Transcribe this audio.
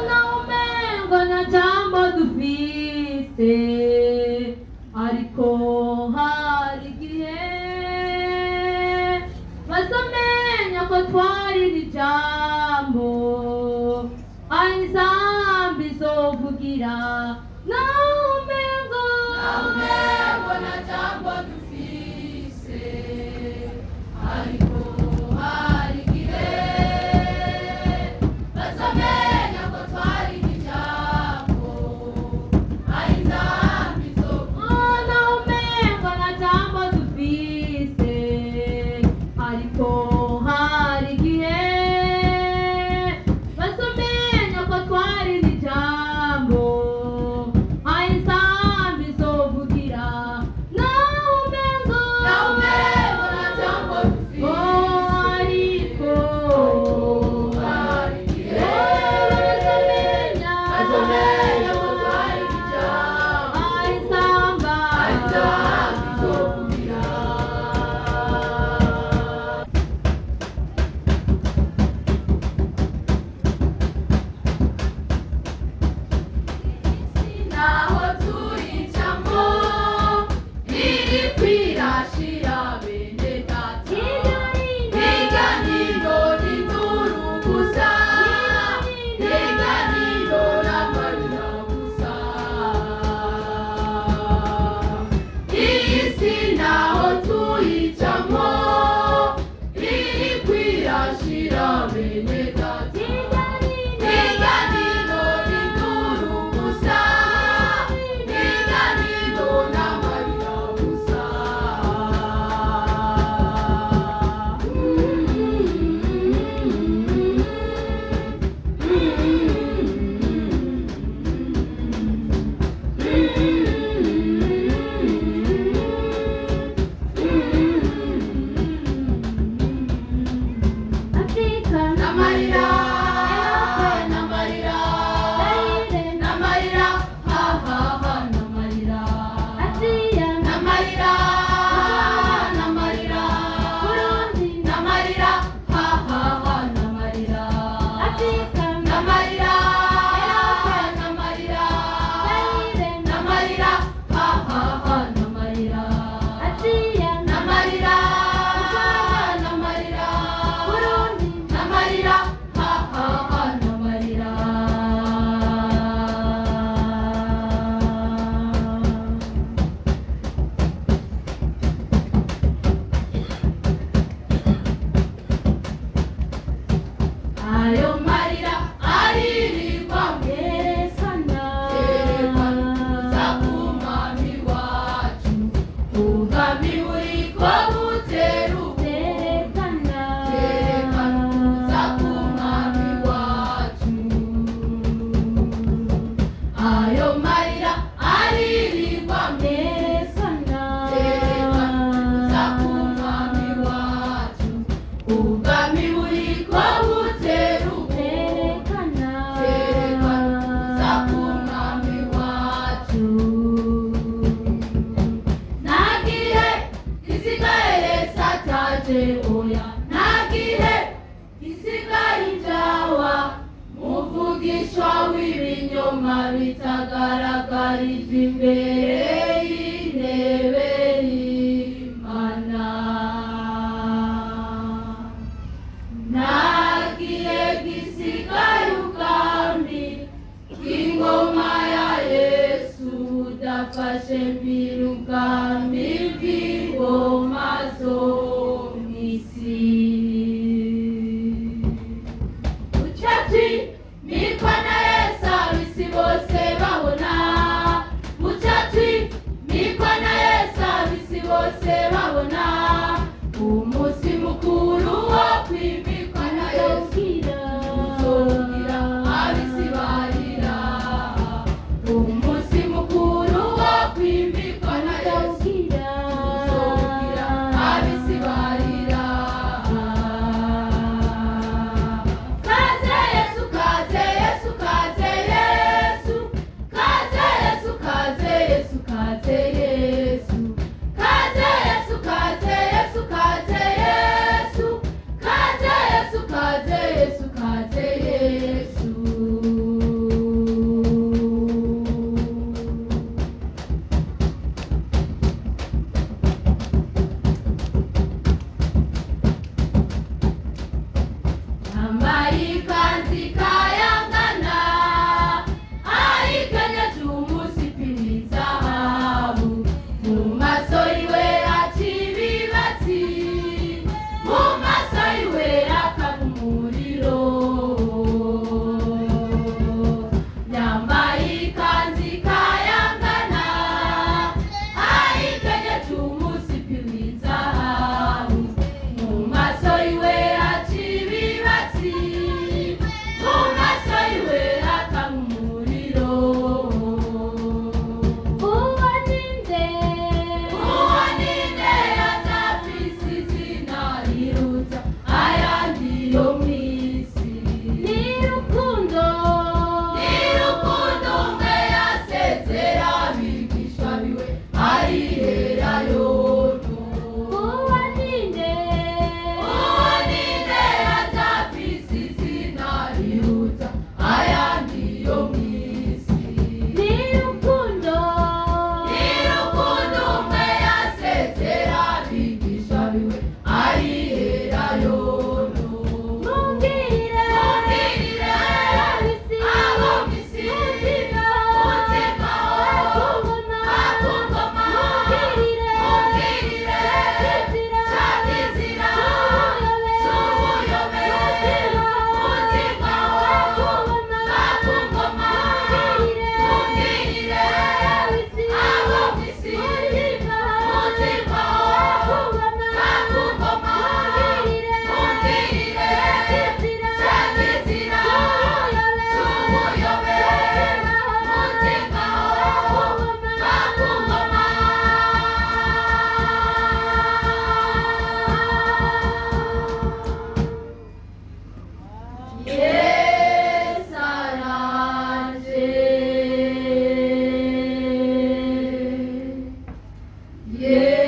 naumengo na jambo dufise ariko hari igihe bazamenya ko twari n'ijambo ari zambi zovugira naumengo na jambo dufise ariko hari igihe bazamenya ko twari n'ijambo ari zambi zovugira naumengo na jambo dufise ariko hari igihe bazamenya ko twari n'ijambo ari zambi zovugira naumengo na jambo dufise ariko hari igihe bazamenya ko twari n'ijambo ari zambi zovugira naho turicamo iri kwirashira bene data iganiro riduru gusa iganiro n'amarira gusa iyi si naho turicamo iri kwirashira bene data iganiro riduru gusa iganiro n'amarira gusa Afrika n'amarira n'amarira n'amarira ha ha ha n'amarira Asia n'amarira n'amarira Burundi n'amarira ha ha ha n'amarira Afrika n'amarira n'amarira n'amarira ha ha ha n'amarira Asia n'amarira n'amarira Burundi n'amarira ha ha ha n'amarira ayo marira aririrwa mwerekana kuza k'umwami wacu ubwami buriko butera ubwerekana kuza k'umwami wacu ayo marira aririrwa mwerekana kuza k'umwami wacu ubwami buriko butera ubwerekana kuza k'umwami wacu nagihe gisigaye sataje oya nagihe gisigaye injawa muvugishwa w'ibinyoma bitagaragarije imbere y'intebe y'Imana nagihe gisigaye ubwami bw'ingoma ya Yesu budafashe mpira ubwami bw'ingoma zo mw'isi bucati mikwa na Yesu abisi bose babona bucati mikwa na Yesu abisi bose babona umunsi mukuru wo kwimikwa na Yesu uzogira abisi barira umunsi mukuru wo kwimikwa Yeah.